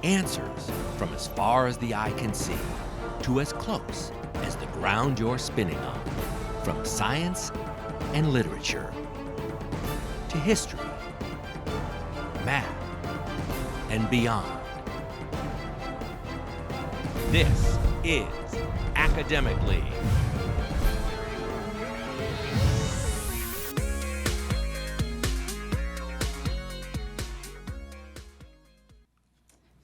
Answers from as far as the eye can see to as close as the ground you're spinning on. From science and literature to history, math, and beyond. This is Academic League.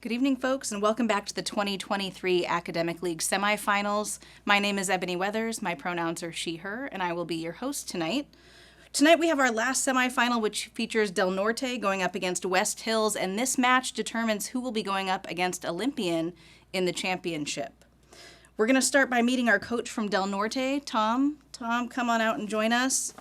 Good evening, folks, and welcome back to the 2023 Academic League Semifinals. My name is Ebony Weathers. My pronouns are she, her, and I will be your host tonight. Tonight we have our last semifinal, which features Del Norte going up against West Hills, and this match determines who will be going up against Olympian in the championship. We're going to start by meeting our coach from Del Norte, Tom. Tom, come on out and join us.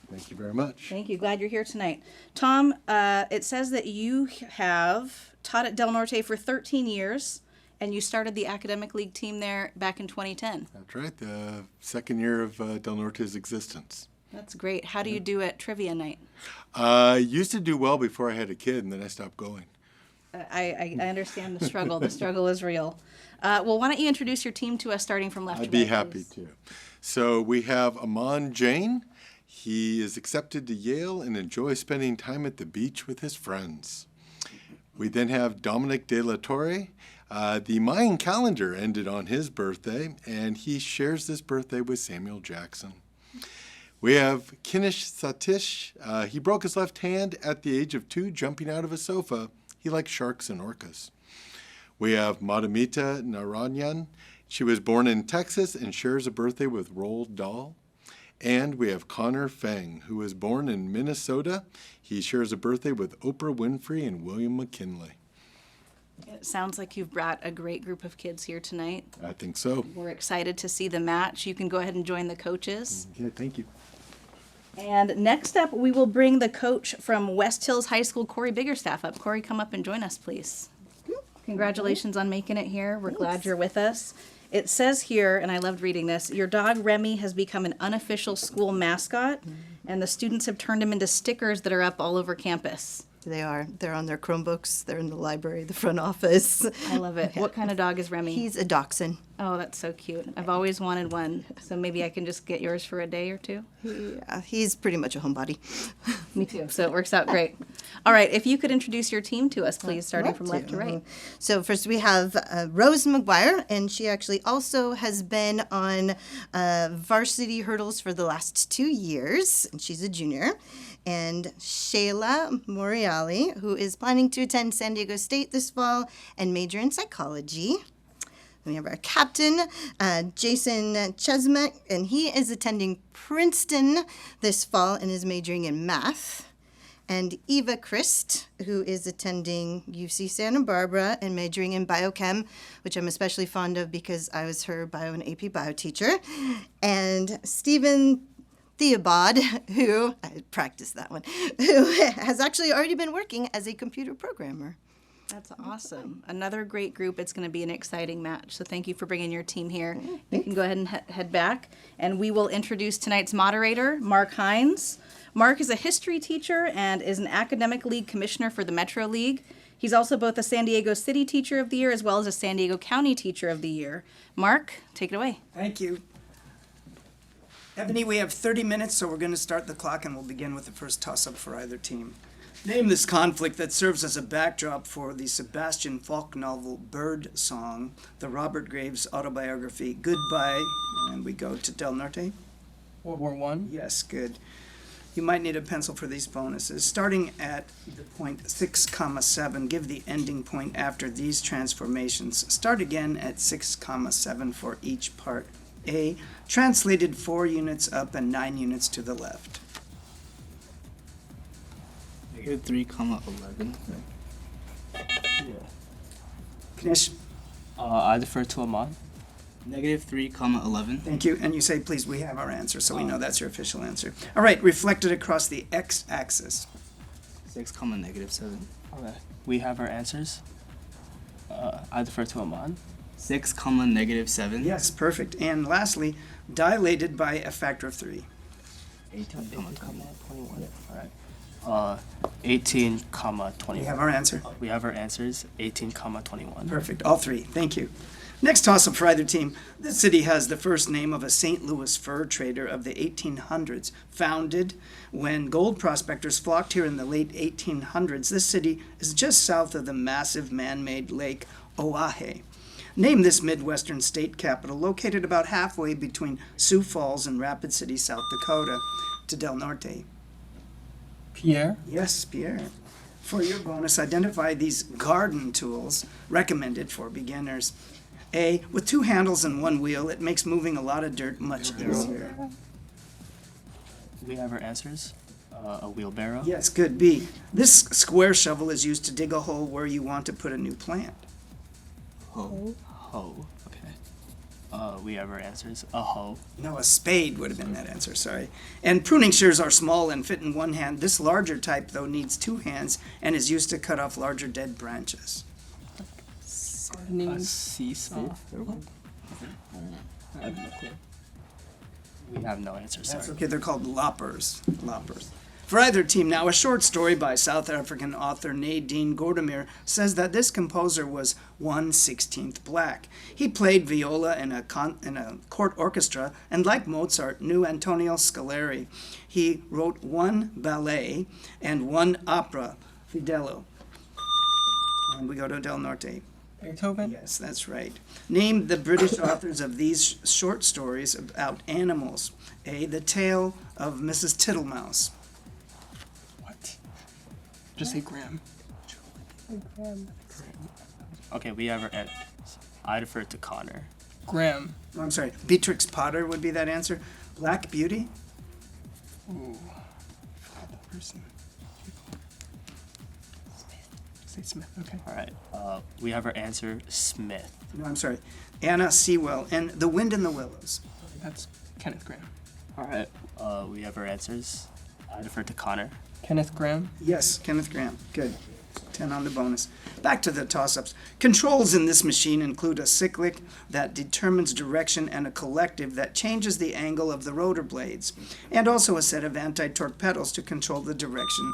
Thank you very much. Thank you. Glad you're here tonight. Tom, it says that you have taught at Del Norte for 13 years, and you started the Academic League team there back in 2010. That's right, the second year of Del Norte's existence. That's great. How do you do at trivia night? I used to do well before I had a kid, and then I stopped going. I understand the struggle. The struggle is real. Well, why don't you introduce your team to us, starting from left to right, I'd be happy please. to. So we have Aman Jain. He is accepted to Yale and enjoys spending time at the beach with his friends. We then have Dominic De La Torre. The Mayan calendar ended on his birthday, and he shares this birthday with Samuel Jackson. We have Kinish Satish. He broke his left hand at the age of 2 jumping out of a sofa. He likes sharks and orcas. We have Madhumita Narayan. She was born in Texas and shares a birthday with Roald Dahl. And we have Connor Feng, who was born in Minnesota. He shares a birthday with Oprah Winfrey and William McKinley. It sounds like you've brought a great group of kids here tonight. I think so. We're excited to see the match. You can go ahead and join the coaches. Okay, thank you. And next up, we will bring the coach from West Hills High School, Corey Biggerstaff, up. Corey, come up and join us, please. Congratulations on making it here. We're glad you're with us. It says here, and I loved reading this, your dog Remy has become an unofficial school mascot, and the students have turned him into stickers that are up all over campus. They are. They're on their Chromebooks. They're in the library, the front office. I love it. What kind of dog is Remy? He's a dachshund. Oh, that's so cute. I've always wanted one, so maybe I can just get yours for a day or two. Yeah, he's pretty much a homebody. Me too, so it works out great. All right, if you could introduce your team to us, please, starting from left to right. So first we have Rose McGuire, and she actually also has been on varsity hurdles for the last 2 years, and she's a junior. And Shayla Moriali, who is planning to attend San Diego State this fall and major in psychology. We have our captain, Jason Chesmet, and he is attending Princeton this fall and is majoring in math. And Eva Christ, who is attending UC Santa Barbara and majoring in biochem, which I'm especially fond of because I was her bio and AP bio teacher. And Stephen Theobald, who, I practiced that one, who has actually already been working as a computer programmer. That's awesome. Another great group. It's going to be an exciting match. So thank you for bringing your team here. You can go ahead and head back. And we will introduce tonight's moderator, Mark Hines. Mark is a history teacher and is an Academic League commissioner for the Metro League. He's also both a San Diego City Teacher of the Year as well as a San Diego County Teacher of the Year. Mark, take it away. Thank you. Ebony, we have 30 minutes, so we're going to start the clock and we'll begin with the first toss-up for either team. Name this conflict that serves as a backdrop for the Sebastian Falk novel Bird Song, the Robert Graves autobiography Goodbye, and we go to Del Norte. World War I? Yes, good. You might need a pencil for these bonuses. Starting at the point 6,7, give the ending point after these transformations. Start again at 6,7 for each part. A, translated 4 units up and 9 units to the left. Negative 3,11. Yeah. Knish, I defer to Aman. Negative 3,11. thank you. And you say, please, we have our answer, so we know that's your official answer. All right, reflected across the x-axis. 6, negative 7. Okay. We have our answers. I defer to Aman. 6, negative 7. Yes, perfect. And lastly, dilated by a factor of 3. 18, 21. All right. 18, comma 21. We have our answer. We have our answers, 18, comma 21. Perfect, all three, thank you. Next toss-up for either team. This city has the first name of a St. Louis fur trader of the 1800s. Founded when gold prospectors flocked here in the late 1800s, this city is just south of the massive man-made lake Oahe. Name this Midwestern state capital located about halfway between Sioux Falls and Rapid City, South Dakota, to Del Norte. Pierre. Yes, Pierre. For your bonus, identify these garden tools recommended for beginners. A, with two handles and one wheel, it makes moving a lot of dirt much easier. We have our answers, a wheelbarrow. Yes, good. B, this square shovel is used to dig a hole where you want to put a new plant. Hoe. Okay. We have our answers, a hoe. No, a spade would have been that answer, sorry. And pruning shears are small and fit in one hand. This larger type, though, needs two hands and is used to cut off larger dead branches. A seesaw. I have no clue. We have no answer, That's sorry. okay, they're called loppers. For either team now, a short story by South African author Nadine Gordimer says that this composer was 1/16 black. He played viola in a court orchestra, and like Mozart, knew Antonio Scaleri. He wrote one ballet and one opera, Fidelio. And we go to Del Norte. Beethoven. Yes, that's right. Name the British authors of these short stories about animals. A, The Tale of Mrs. Tittlemouse. What? Just say Graham. Okay, we have our answers. I defer to Connor. Graham. No, I'm sorry. Beatrix Potter would be that answer. Black Beauty. Ooh. That person. Say Smith. Okay. All right. We have our answer, Smith. No, I'm sorry. Anna Sewell and The Wind in the Willows. That's Kenneth Graham. All right. We have our answers. I defer to Connor. Kenneth Graham. Yes, Kenneth Graham. Good. 10 on the bonus. Back to the toss-ups. Controls in this machine include a cyclic that determines direction and a collective that changes the angle of the rotor blades, and also a set of anti-torque pedals to control the direction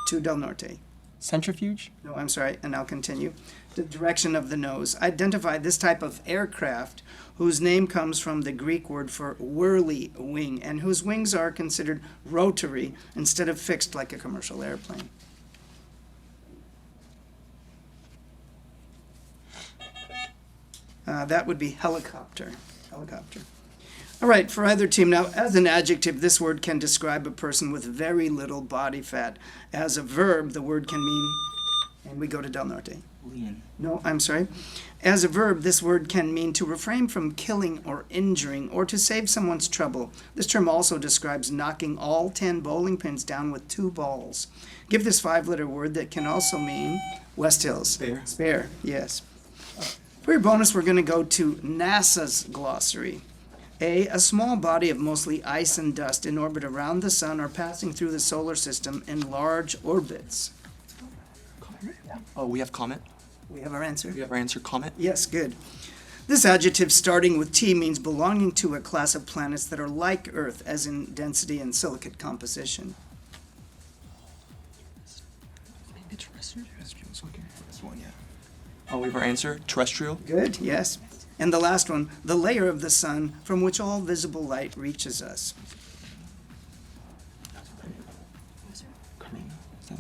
to Del Norte. Centrifuge. No, I'm sorry, and I'll continue. The direction of the nose. Identify this type of aircraft whose name comes from the Greek word for whirly wing and whose wings are considered rotary instead of fixed like a commercial airplane. That would be helicopter. Helicopter. All right, for either team. Now, as an adjective, this word can describe a person with very little body fat. As a verb, the word can mean, and we go to Del Norte. Lean. No, I'm sorry. As a verb, this word can mean to refrain from killing or injuring or to save someone's trouble. This term also describes knocking all 10 bowling pins down with 2 balls. Give this 5-letter word that can also mean West Hills. Spare. Spare, yes. For your bonus, we're going to go to NASA's glossary. A small body of mostly ice and dust in orbit around the sun or passing through the solar system in large orbits. Oh, we have comet. We have our answer. We have our answer, comet. Yes, good. This adjective starting with T means belonging to a class of planets that are like Earth, as in density and silicate composition. Maybe terrestrial. This one, yeah. Oh, we have our answer, terrestrial. Good, yes. And the last one, the layer of the sun from which all visible light reaches us. Corona. Is that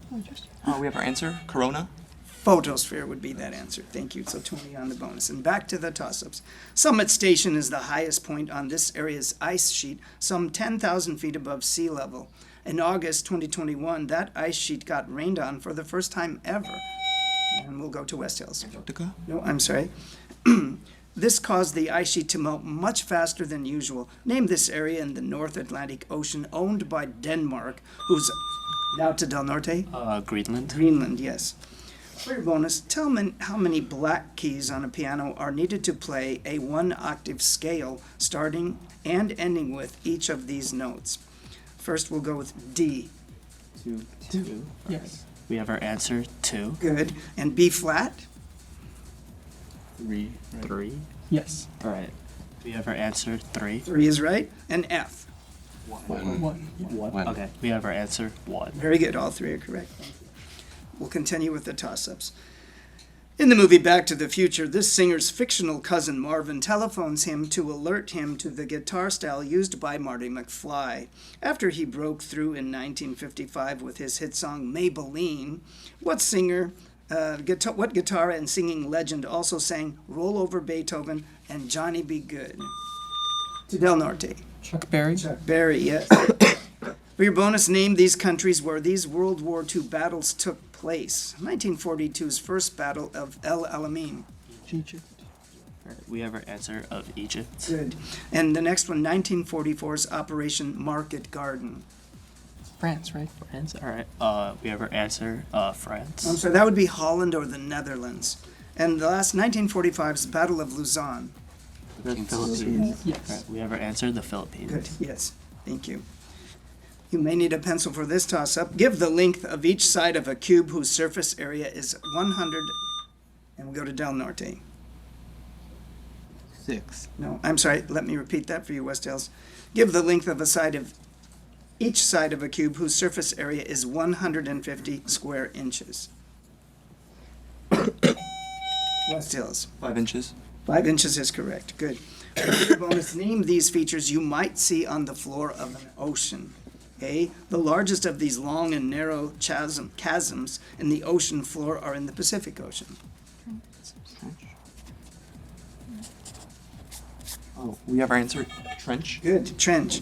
what it is? Oh, we have our answer, corona. Photosphere would be that answer. Thank you. So 20 on the bonus. And back to the toss-ups. Summit Station is the highest point on this area's ice sheet, some 10,000 feet above sea level. In August 2021, that ice sheet got rained on for the first time ever. And we'll go to West Hills. Antarctica. No, I'm sorry. This caused the ice sheet to melt much faster than usual. Name this area in the North Atlantic Ocean owned by Denmark, who's now to Del Norte? Greenland. Greenland, yes. For your bonus, tell me how many black keys on a piano are needed to play a 1-octave scale, starting and ending with each of these notes. First, we'll go with D. Two. Yes. We have our answer, 2. Good. And B flat? 3. 3. Yes. All right. We have our answer, 3. 3 is right. And F. One. Okay, we have our answer. 1. Very good. All three are correct. We'll continue with the toss-ups. In the movie Back to the Future, this singer's fictional cousin Marvin telephones him to alert him to the guitar style used by Marty McFly. After he broke through in 1955 with his hit song Maybelline, what guitar and singing legend also sang Roll Over Beethoven and Johnny Be Good? To Del Norte. Chuck Berry. Chuck Berry, yes. For your bonus, name these countries where these World War II battles took place. 1942's first battle of El Alamein. Egypt. Alright, we have our answer of Egypt. Good. And the next one, 1944's Operation Market Garden. France, right? France. Alright, we have our answer. France. I'm sorry, that would be Holland or the Netherlands. And the last, 1945's Battle of Luzon. The Philippines. Yes. Alright, we have our answer. The Philippines. Good, yes. Thank you. You may need a pencil for this toss-up. Give the length of each side of a cube whose surface area is 100, and we go to Del Norte. 6. No, I'm sorry, let me repeat that for you, Westdales. Give the length of each side of a cube whose surface area is 150 square inches. Westdales. 5 inches. 5 inches is correct, good. For your bonus, name these features you might see on the floor of an ocean. Okay, the largest of these long and narrow chasms in the ocean floor are in the Pacific Ocean. Oh, we have our answer. Trench. Good, trench.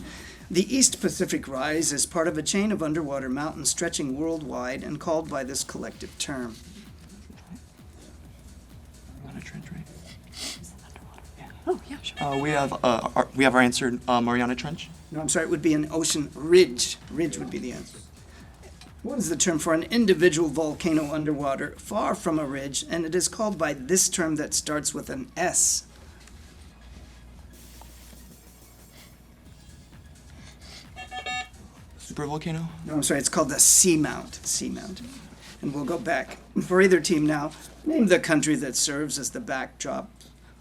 The East Pacific Rise is part of a chain of underwater mountains stretching worldwide and called by this collective term. Not a trench, right? Oh, yeah, sure. We have our answer. Mariana Trench. No, I'm sorry, it would be an ocean ridge. Ridge would be the answer. What is the term for an individual volcano underwater, far from a ridge, and it is called by this term that starts with an S? Supervolcano. No, I'm sorry, it's called a seamount. Seamount. And we'll go back. For either team now, name the country that serves as the backdrop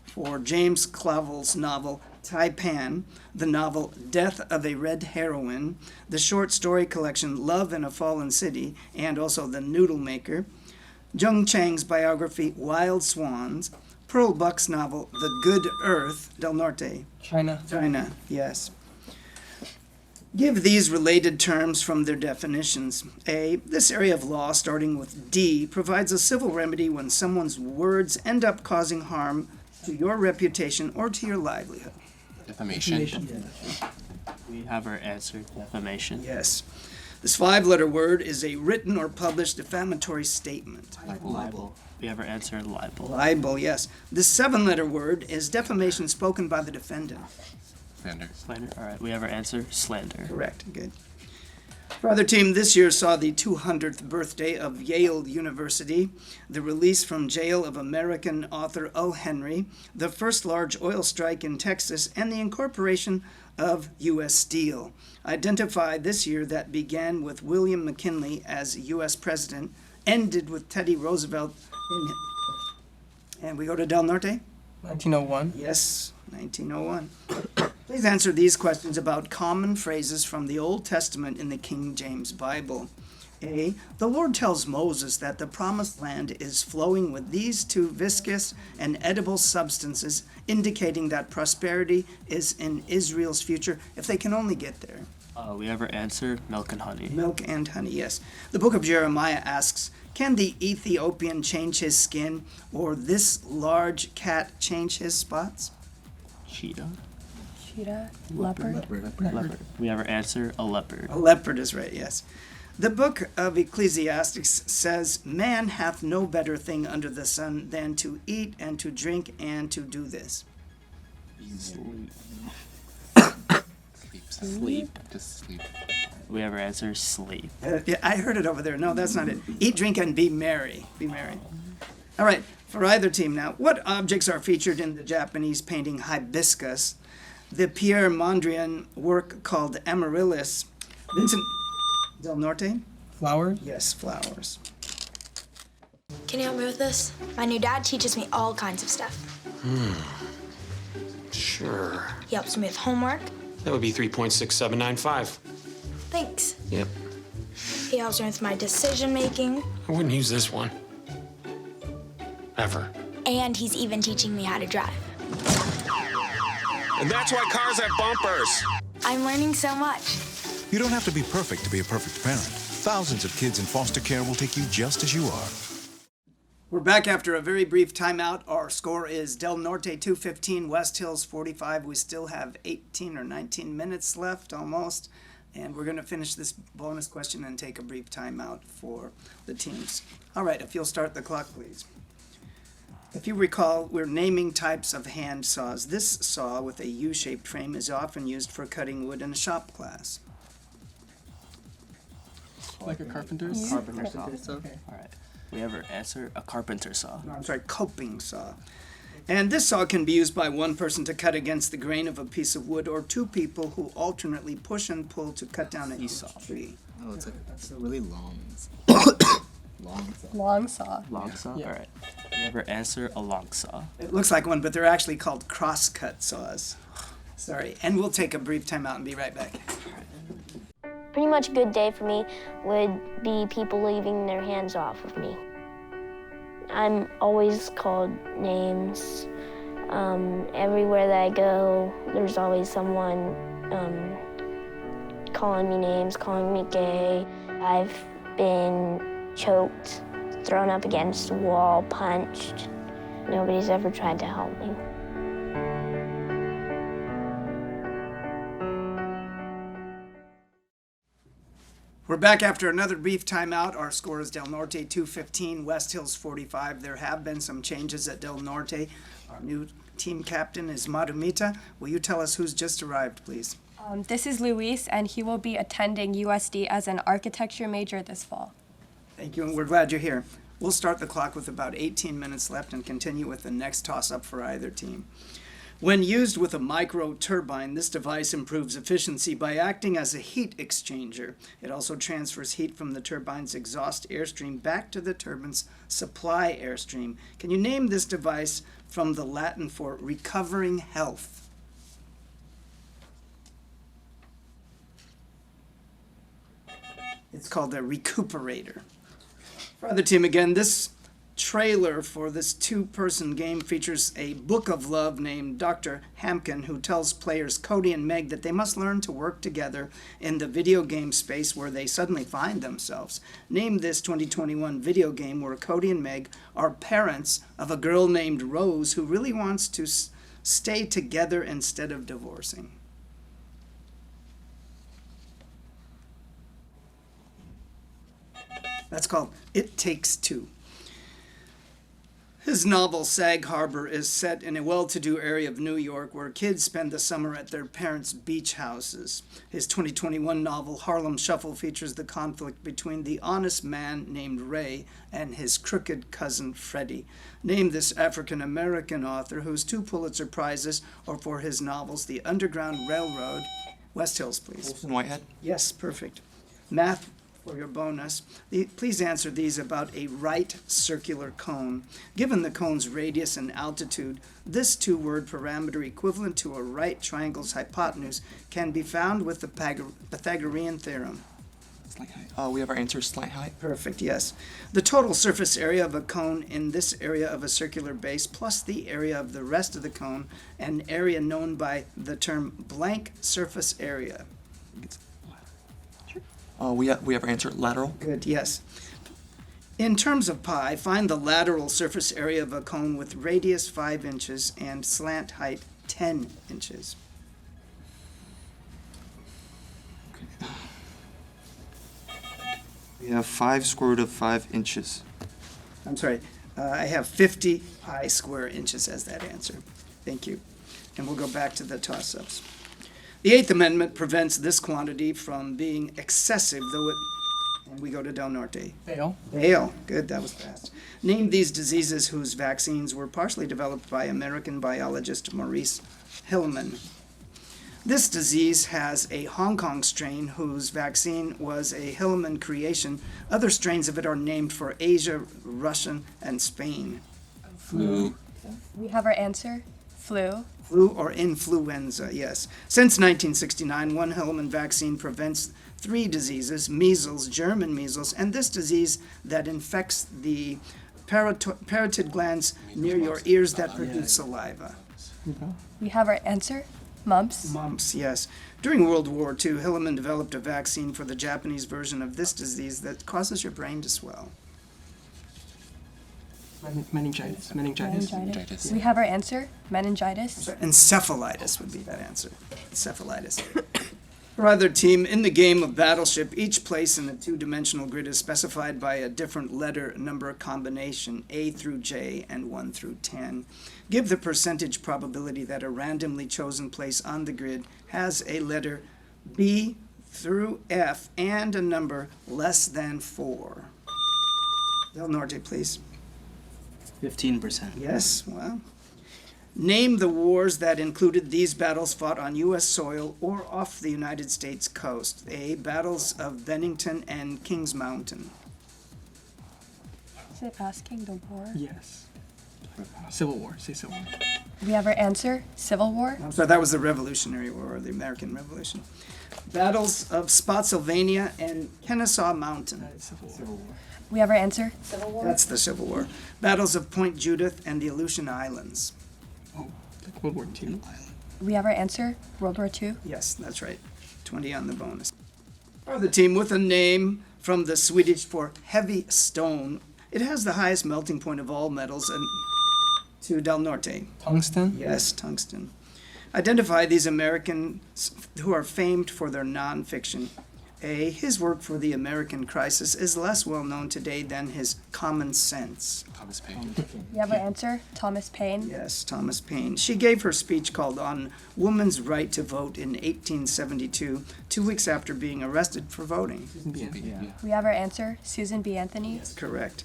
for James Clavell's novel Taipan, the novel Death of a Red Heroine, the short story collection Love in a Fallen City, and also The Noodle Maker, Jung Chang's biography Wild Swans, Pearl Buck's novel The Good Earth, Del Norte. China. China, yes. Give these related terms from their definitions. A, this area of law, starting with D, provides a civil remedy when someone's words end up causing harm to your reputation or to your livelihood. Defamation. We have our answer. Defamation. Yes. This 5-letter word is a written or published defamatory statement. Libel. We have our answer. Libel. Libel, yes. This 7-letter word is defamation spoken by the defendant. Slander. Alright, we have our answer. Slander. Correct, good. For other team, this year saw the 200th birthday of Yale University, the release from jail of American author O. Henry, the first large oil strike in Texas, and the incorporation of U.S. Steel. Identify this year that began with William McKinley as U.S. President, ended with Teddy Roosevelt, and we go to Del Norte? 1901. Yes, 1901. Please answer these questions about common phrases from the Old Testament in the King James Bible. A, the Lord tells Moses that the promised land is flowing with these two viscous and edible substances, indicating that prosperity is in Israel's future if they can only get there. We have our answer. Milk and honey. Milk and honey, yes. The book of Jeremiah asks, can the Ethiopian change his skin, or this large cat change his spots? Cheetah. Cheetah. Leopard. Leopard. We have our answer. A leopard. A leopard is right, yes. The book of Ecclesiastes says, man hath no better thing under the sun than to eat and to drink and to do this. Sleep. Sleep. Just sleep. We have our answer. Sleep. Yeah, I heard it over there. No, that's not it. Eat, drink, and be merry. Be merry. All right, for either team now, what objects are featured in the Japanese painting Hibiscus, the Pierre Mondrian work called Amaryllis? Vincent Del Norte? Flowers. Yes, flowers. Can you help me with this? My new dad teaches me all kinds of stuff. Sure. He helps me with homework, That would be 3.6795. Thanks. Yep. He helps me with my decision making, I wouldn't use this one. Ever. and he's even teaching me how to drive. And that's why cars have bumpers. I'm learning so much. You don't have to be perfect to be a perfect parent. Thousands of kids in foster care will take you just as you are. We're back after a very brief timeout. Our score is Del Norte 215, West Hills 45. We still have 18 or 19 minutes left almost. And we're going to finish this bonus question and take a brief timeout for the teams. All right, if you'll start the clock, please. If you recall, we're naming types of hand saws. This saw with a U-shaped frame is often used for cutting wood in a shop class. Like a carpenter's? Carpenter saw. Okay. All right. We have our answer, a carpenter saw. No, I'm sorry, coping saw. And this saw can be used by one person to cut against the grain of a piece of wood, or two people who alternately push and pull to cut down a tree. Oh, that's a really long. Long saw. Long saw. Long saw. Yeah. All right. We have our answer, a long saw. It looks like one, but they're actually called cross-cut saws. Sorry, and we'll take a brief timeout and be right back. Pretty much a good day for me would be people leaving their hands off of me. I'm always called names. Everywhere that I go, there's always someone calling me names, calling me gay. I've been choked, thrown up against the wall, punched. Nobody's ever tried to help me. We're back after another brief timeout. Our score is Del Norte 215, West Hills 45. There have been some changes at Del Norte. Our new team captain is Madumita. Will you tell us who's just arrived, please? This is Luis, and he will be attending USD as an architecture major this fall. Thank you, and we're glad you're here. We'll start the clock with about 18 minutes left and continue with the next toss-up for either team. When used with a micro turbine, this device improves efficiency by acting as a heat exchanger. It also transfers heat from the turbine's exhaust airstream back to the turbine's supply airstream. Can you name this device from the Latin for recovering health? It's called a recuperator. For other team again, this trailer for this two-person game features a book of love named Dr. Hampkin, who tells players Cody and Meg that they must learn to work together in the video game space where they suddenly find themselves. Name this 2021 video game where Cody and Meg are parents of a girl named Rose who really wants to stay together instead of divorcing. That's called It Takes Two. His novel, Sag Harbor, is set in a well-to-do area of New York where kids spend the summer at their parents' beach houses. His 2021 novel, Harlem Shuffle, features the conflict between the honest man named Ray and his crooked cousin Freddie. Name this African-American author whose two Pulitzer Prizes are for his novels, The Underground Railroad. West Hills, please. Wilson Whitehead. Yes, perfect. Math for your bonus. Please answer these about a right circular cone. Given the cone's radius and altitude, this two-word parameter equivalent to a right triangle's hypotenuse can be found with the Pythagorean theorem. Slight height. We have our answer, slight height. Perfect, yes. The total surface area of a cone in this area of a circular base plus the area of the rest of the cone, an area known by the term blank surface area. We have our answer, lateral. Good, yes. In terms of pi, find the lateral surface area of a cone with radius 5 inches and slant height 10 inches. We have 5 square root of 5 inches. I'm sorry, I have 50 pi square inches as that answer. Thank you. And we'll go back to the toss-ups. The Eighth Amendment prevents this quantity from being excessive, though it... And we go to Del Norte. Fail. Fail. Good, that was fast. Name these diseases whose vaccines were partially developed by American biologist Maurice Hilleman. This disease has a Hong Kong strain whose vaccine was a Hilleman creation. Other strains of it are named for Asia, Russia, and Spain. Flu. We have our answer, Flu. Flu or influenza, yes. Since 1969, one Hillman vaccine prevents 3 diseases: measles, German measles, and this disease that infects the parotid glands near your ears that produce saliva. We have our answer. Mumps. Mumps, yes. During World War II, Hillman developed a vaccine for the Japanese version of this disease that causes your brain to swell. Meningitis. Meningitis. We have our answer. Meningitis. Encephalitis would be that answer. Encephalitis. For either team, in the game of Battleship, each place in the 2-dimensional grid is specified by a different letter number combination, A through J and 1 through 10. Give the percentage probability that a randomly chosen place on the grid has a letter B through F and a number less than 4. Del Norte, please. 15%. Yes, well. Name the wars that included these battles fought on U.S. soil or off the United States coast. A. Battles of Bennington and Kings Mountain. Is it asking the war? Yes. Civil War. Say Civil War. We have our answer. Civil War. I'm sorry, that was the Revolutionary War, or the American Revolution. Battles of Spotsylvania and Kennesaw Mountain. Civil War. We have our answer. Civil War. That's the Civil War. Battles of Point Judith and the Aleutian Islands. Oh, like World War II. We have our answer. World War II. Yes, that's right. 20 on the bonus. Or the team with a name from the Swedish for heavy stone. It has the highest melting point of all metals, and to Del Norte. Tungsten. Yes, tungsten. Identify these Americans who are famed for their nonfiction. A. His work for the American Crisis is less well known today than his Common Sense. Thomas Paine. We have our answer. Thomas Paine. Yes, Thomas Paine. She gave her speech called On Woman's Right to Vote in 1872, 2 weeks after being arrested for voting. We have our answer. Susan B. Anthony. Yes, correct.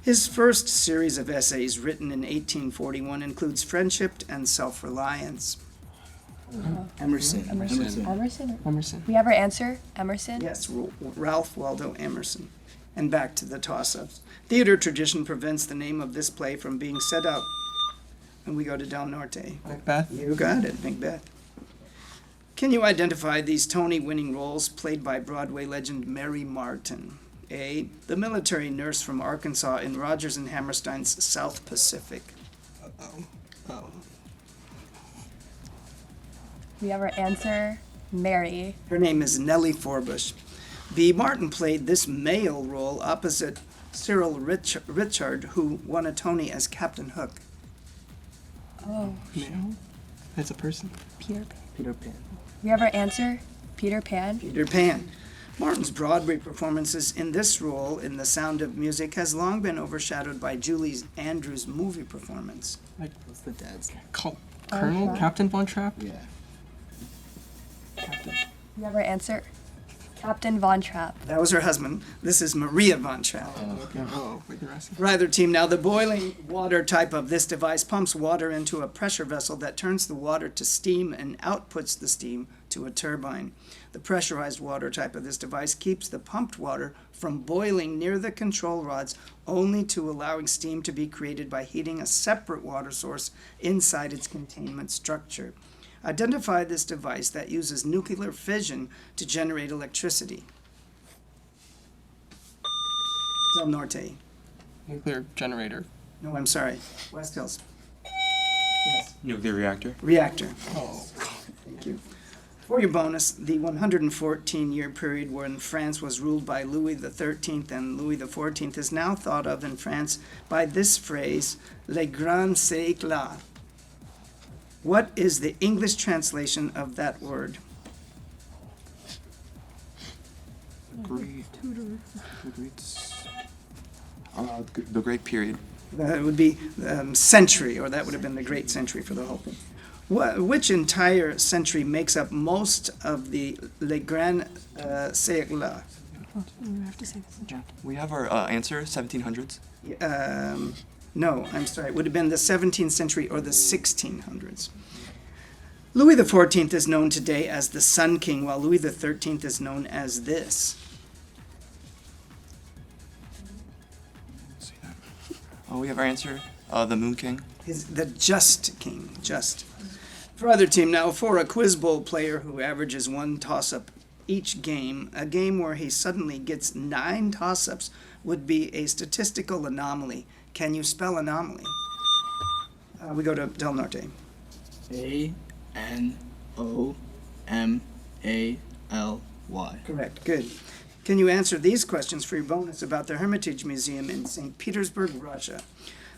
His first series of essays, written in 1841, includes Friendship and Self-Reliance. Emerson. Emerson. We have our answer. Emerson. Yes, Ralph Waldo Emerson. And back to the toss-ups. Theater tradition prevents the name of this play from being said out. And we go to Del Norte. Macbeth. You got it, Macbeth. Can you identify these Tony-winning roles played by Broadway legend Mary Martin? A. The military nurse from Arkansas in Rodgers and Hammerstein's South Pacific. We have our answer. Mary. Her name is Nellie Forbush. B. Martin played this male role opposite Cyril Richard, who won a Tony as Captain Hook. Oh. Male. That's a person. Peter Pan. Peter Pan. We have our answer. Peter Pan. Peter Pan. Martin's Broadway performances in this role in The Sound of Music has long been overshadowed by Julie Andrews' movie performance. Like What's the dad's name? Colonel Trapp. Captain Von Trapp. Yeah. We have our answer. Captain Von Trapp. That was her husband. This is Maria Von Trapp. Oh, wait, you're asking. For either team, now the boiling water type of this device pumps water into a pressure vessel that turns the water to steam and outputs the steam to a turbine. The pressurized water type of this device keeps the pumped water from boiling near the control rods, only to allowing steam to be created by heating a separate water source inside its containment structure. Identify this device that uses nuclear fission to generate electricity. Del Norte. Nuclear generator. No, I'm sorry. West Hills. Yes. Nuclear reactor. Reactor. Oh. Thank you. For your bonus, the 114-year period when France was ruled by Louis XIII and Louis XIV is now thought of in France by this phrase, les grands siècles. What is the English translation of that word? The Great Period. That would be century, or that would have been the great century for the whole thing. Which entire century makes up most of the Les Grands Siècles? We have our answer, 1700s. No, I'm sorry. It would have been the 17th century or the 1600s. Louis XIV is known today as the Sun King, while Louis XIII is known as this. We have our answer, The Moon King. The Just King, just. For other team now, for a Quiz Bowl player who averages 1 toss-up each game, a game where he suddenly gets 9 toss-ups would be a statistical anomaly. Can you spell anomaly? We go to Del Norte. A-N-O-M-A-L-Y. Correct, good. Can you answer these questions for your bonus about the Hermitage Museum in St. Petersburg, Russia?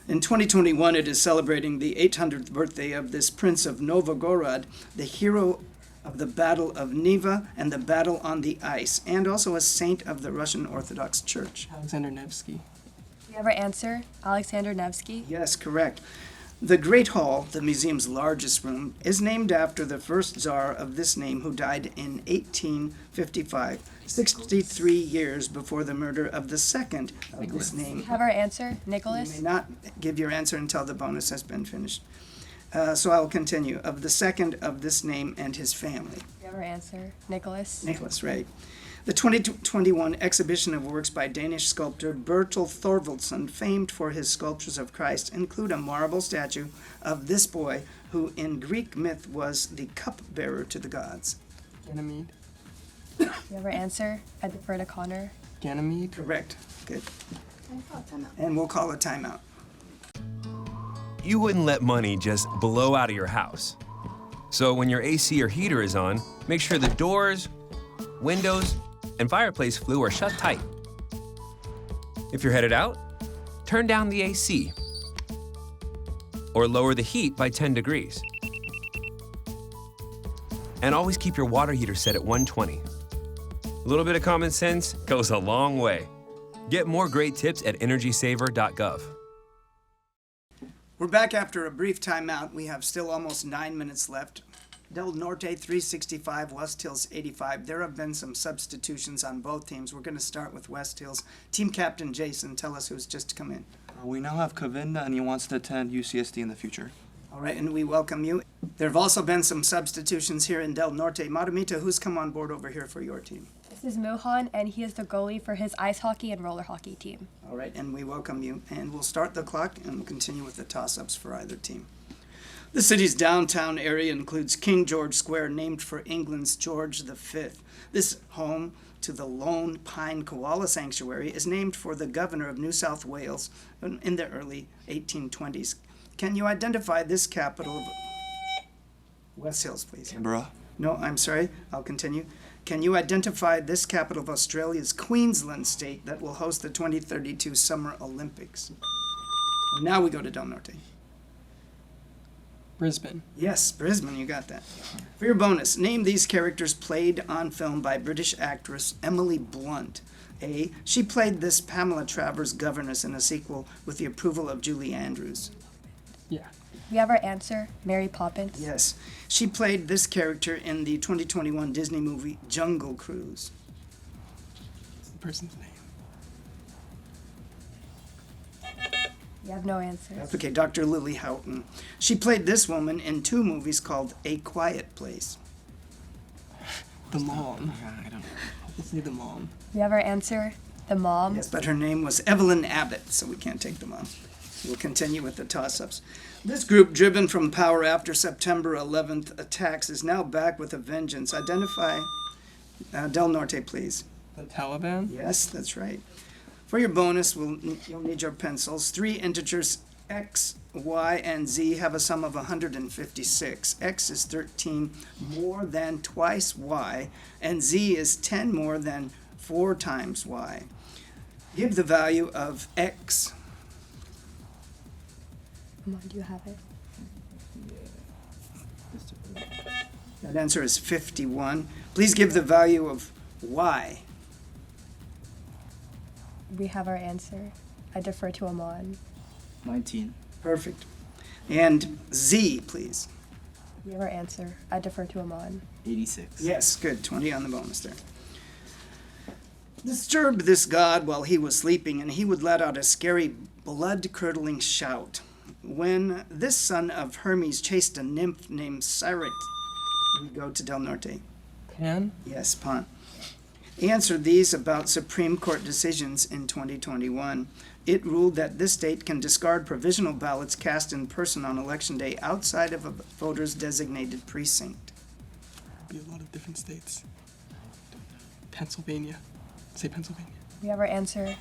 In 2021, it is celebrating the 800th birthday of this Prince of Novgorod, the hero of the Battle of Neva and the Battle on the Ice, and also a saint of the Russian Orthodox Church. Alexander Nevsky. We have our answer, Alexander Nevsky. Yes, correct. The Great Hall, the museum's largest room, is named after the first Tsar of this name who died in 1855, 63 years before the murder of the second of this name. We have our answer, You Nicholas. may not give your answer until the bonus has been finished. So I will continue. Of the second of this name and his family. We have our answer, Nicholas. Nicholas, right. The 2021 exhibition of works by Danish sculptor Bertel Thorvaldsen, famed for his sculptures of Christ, include a marble statue of this boy who in Greek myth was the cupbearer to the gods. Ganymede. We have our answer, I defer to Connor. Ganymede. Correct. Good. And we'll call a timeout. You wouldn't let money just blow out of your house. So when your AC or heater is on, make sure the doors, windows, and fireplace flue are shut tight. If you're headed out, turn down the AC or lower the heat by 10 degrees. And always keep your water heater set at 120. A little bit of common sense goes a long way. Get more great tips at energysaver.gov. We're back after a brief timeout. We have still almost 9 minutes left. Del Norte 365, West Hills 85. There have been some substitutions on both teams. We're going to start with West Hills. Team captain Jason, tell us who's just come in. We now have Kavinda, and he wants to attend UCSD in the future. All right, and we welcome you. There have also been some substitutions here in Del Norte. Maramita, who's come on board over here for your team? This is Mohan, and he is the goalie for his ice hockey and roller hockey team. All right, and we welcome you. And we'll start the clock, and we'll continue with the toss-ups for either team. The city's downtown area includes King George Square, named for England's George V. This home to the Lone Pine Koala Sanctuary is named for the governor of New South Wales in the early 1820s. Can you identify this capital of... West Hills, please. Canberra. No, I'm sorry. I'll continue. Can you identify this capital of Australia's Queensland state that will host the 2032 Summer Olympics? And now we go to Del Norte. Brisbane. Yes, Brisbane, you got that. For your bonus, name these characters played on film by British actress Emily Blunt. A, she played this Pamela Travers governess in a sequel with the approval of Julie Andrews. Yeah. We have our answer, Mary Poppins. Yes, she played this character in the 2021 Disney movie Jungle Cruise. What's the person's name? We have no answers. That's okay, Dr. Lily Houghton. She played this woman in 2 movies called A Quiet Place. The mom. I don't know. Let's say the mom. We have our answer, the mom. Yes, but her name was Evelyn Abbott, so we can't take the mom. We'll continue with the toss-ups. This group, driven from power after September 11th attacks, is now back with a vengeance. Identify Del Norte, please. The Taliban? Yes, that's right. For your bonus, you'll need your pencils. 3 integers, x, y, and z, have a sum of 156. X is 13 more than twice y, and z is 10 more than 4 times y. Give the value of x. Come on, do you have it? That answer is 51. Please give the value of y. We have our answer. I defer to Aman. 19. Perfect. And z, please. We have our answer. I defer to Aman. 86. Yes, good. 20 on the bonus there. Disturbed this god while he was sleeping, and he would let out a scary, blood-curdling shout. When this son of Hermes chased a nymph named Syrinx, we go to Del Norte. Pan? Yes, Pan. Answer these about Supreme Court decisions in 2021. It ruled that this state can discard provisional ballots cast in person on Election Day outside of a voter's designated precinct. Be a lot of different states. Pennsylvania. Say Pennsylvania. We have our answer.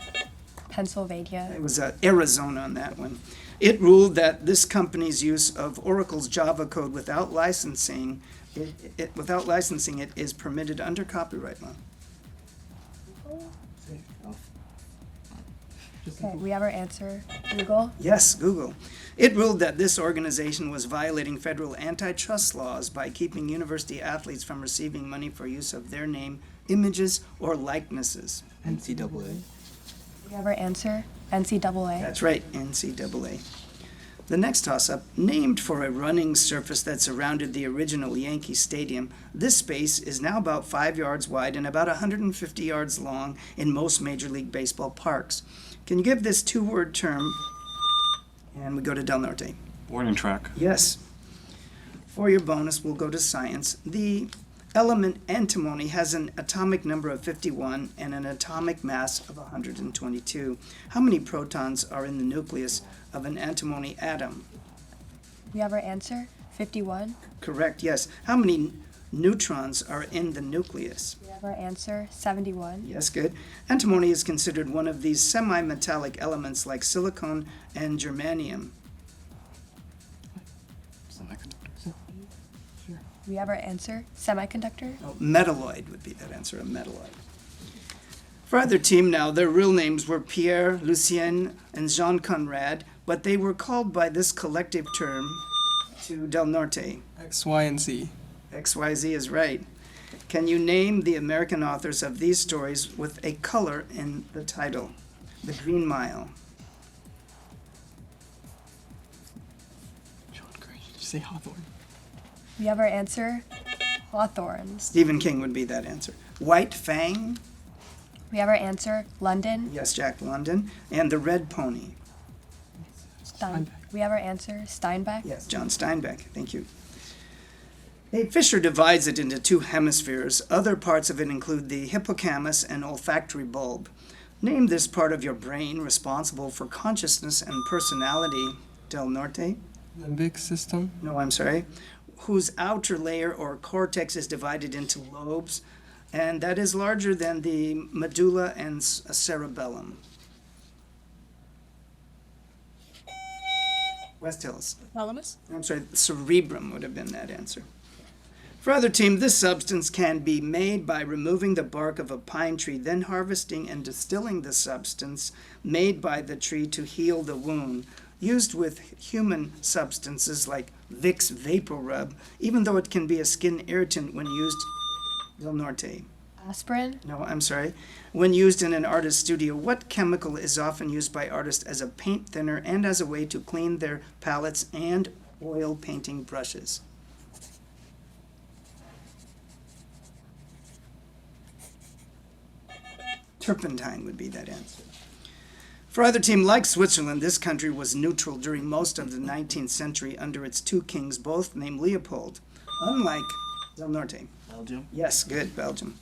Pennsylvania. It was Arizona on that one. It ruled that this company's use of Oracle's Java code without licensing it is permitted under copyright law. Okay, we have our answer. Google. Yes, Google. It ruled that this organization was violating federal antitrust laws by keeping university athletes from receiving money for use of their name, images, or likenesses. NCAA. We have our answer. NCAA. That's right, NCAA. The next toss-up, named for a running surface that surrounded the original Yankee Stadium, this space is now about 5 yards wide and about 150 yards long in most Major League Baseball parks. Can you give this two-word term? And we go to Del Norte. Warning track. Yes. For your bonus, we'll go to science. The element antimony has an atomic number of 51 and an atomic mass of 122. How many protons are in the nucleus of an antimony atom? We have our answer. 51. Correct, yes. How many neutrons are in the nucleus? We have our answer. 71. Yes, good. Antimony is considered one of these semi-metallic elements like silicon and germanium. We have our answer. Semiconductor. Oh, metalloid would be that answer, a metalloid. For either team now, their real names were Pierre, Lucien, and Jean Conrad, but they were called by this collective term to Del Norte. X, Y, and Z. XYZ is right. Can you name the American authors of these stories with a color in the title? The Green Mile. John Gray. Did you say Hawthorne? We have our answer. Hawthorne. Stephen King would be that answer. White Fang. We have our answer. London. Yes, Jack London. And The Red Pony. We have our answer. Steinbeck. Yes, John Steinbeck. Thank you. A Fisher divides it into two hemispheres. Other parts of it include the hippocampus and olfactory bulb. Name this part of your brain responsible for consciousness and personality. Del Norte? Limbic system. No, I'm sorry. Whose outer layer or cortex is divided into lobes, and that is larger than the medulla and cerebellum. West Hills. Thalamus? I'm sorry, cerebrum would have been that answer. For other team, this substance can be made by removing the bark of a pine tree, then harvesting and distilling the substance made by the tree to heal the wound. Used with human substances like Vicks Vapor Rub, even though it can be a skin irritant when used. Del Norte. Aspirin. No, I'm sorry. When used in an artist's studio, what chemical is often used by artists as a paint thinner and as a way to clean their palettes and oil painting brushes? Turpentine would be that answer. For either team, like Switzerland, this country was neutral during most of the 19th century under its two kings, both named Leopold. Unlike Del Norte. Belgium. Yes, good, Belgium.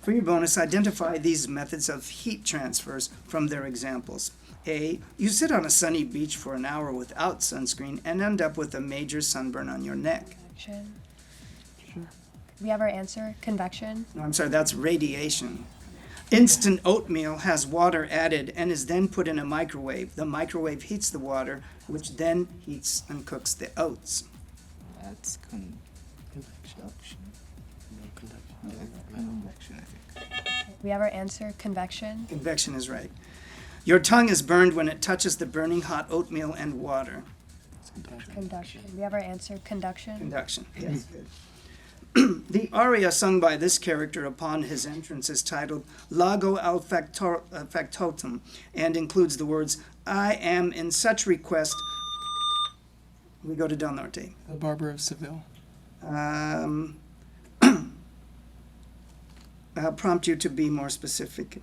For your bonus, identify these methods of heat transfers from their examples. A, you sit on a sunny beach for an hour without sunscreen and end up with a major sunburn on your neck. Convection. Sure. We have our answer. Convection. No, I'm sorry, that's radiation. Instant oatmeal has water added and is then put in a microwave. The microwave heats the water, which then heats and cooks the oats. That's convection. No convection, I think. We have our answer. Convection. Convection is right. Your tongue is burned when it touches the burning hot oatmeal and water. Conduction. We have our answer. Conduction. Conduction, yes, good. The aria sung by this character upon his entrance is titled Lago al Factotum and includes the words, I am in such request. We go to Del Norte. The Barber of Seville. I'll prompt you to be more specific.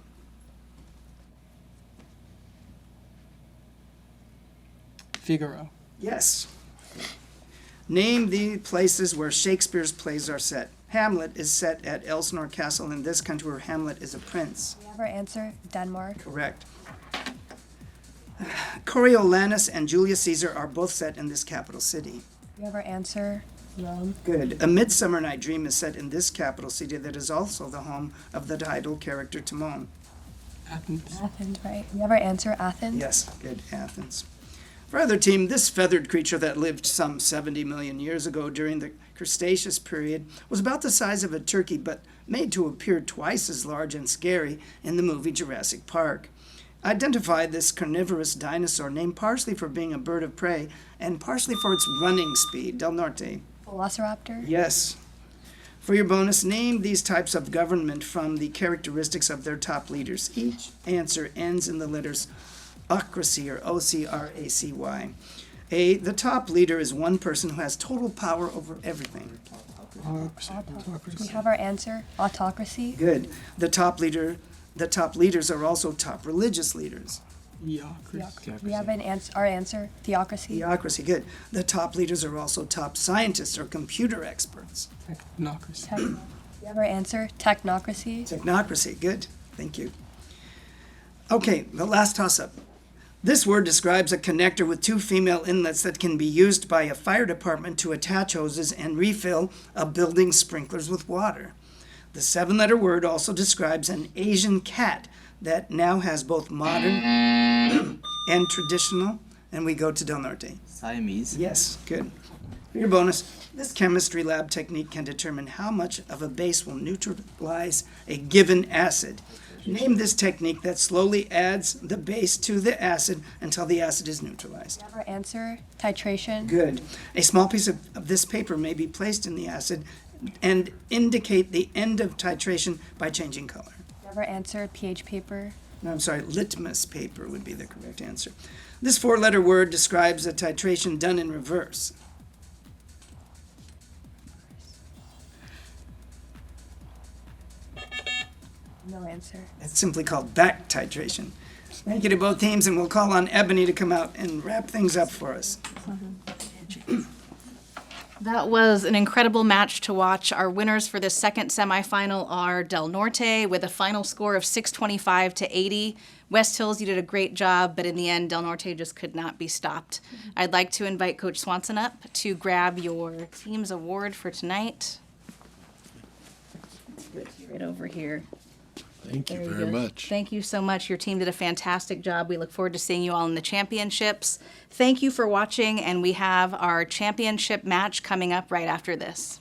Figaro. Yes. Name the places where Shakespeare's plays are set. Hamlet is set at Elsinore Castle in this country where Hamlet is a prince. We have our answer. Denmark. Correct. Coriolanus and Julius Caesar are both set in this capital city. We have our answer. Rome. Good. A Midsummer Night Dream is set in this capital city that is also the home of the title character Timon. Athens. Athens, right? We have our answer. Athens. Yes, good. Athens. For either team, this feathered creature that lived some 70 million years ago during the Cretaceous period was about the size of a turkey, but made to appear twice as large and scary in the movie Jurassic Park. Identify this carnivorous dinosaur, named partially for being a bird of prey and partially for its running speed. Del Norte. Velociraptor. Yes. For your bonus, name these types of government from the characteristics of their top leaders. Each answer ends in the letters ocracy or O-C-R-A-C-Y. A, the top leader is one person who has total power over everything. We have our answer. Autocracy. Good. The top leaders are also top religious leaders. Theocracy. We have our answer. Theocracy. Theocracy, good. The top leaders are also top scientists or computer experts. Technocracy. We have our answer. Technocracy. Technocracy, good. Thank you. Okay, the last toss-up. This word describes a connector with two female inlets that can be used by a fire department to attach hoses and refill a building's sprinklers with water. The 7-letter word also describes an Asian cat that now has both modern and traditional. And we go to Del Norte. Siamese. Yes, good. For your bonus, this chemistry lab technique can determine how much of a base will neutralize a given acid. Name this technique that slowly adds the base to the acid until the acid is neutralized. We have our answer. Titration. Good. A small piece of this paper may be placed in the acid and indicate the end of titration by changing color. We have our answer. pH paper. No, I'm sorry, litmus paper would be the correct answer. This 4-letter word describes a titration done in reverse. No answer. It's simply called back titration. Thank you to both teams, and we'll call on Ebony to come out and wrap things up for us. That was an incredible match to watch. Our winners for this second semifinal are Del Norte with a final score of 625 to 80. West Hills, you did a great job, but in the end, Del Norte just could not be stopped. I'd like to invite Coach Swanson up to grab your team's award for tonight. Right over here. Thank you Very very good. much. Thank you so much. Your team did a fantastic job. We look forward to seeing you all in the championships. Thank you for watching, and we have our championship match coming up right after this.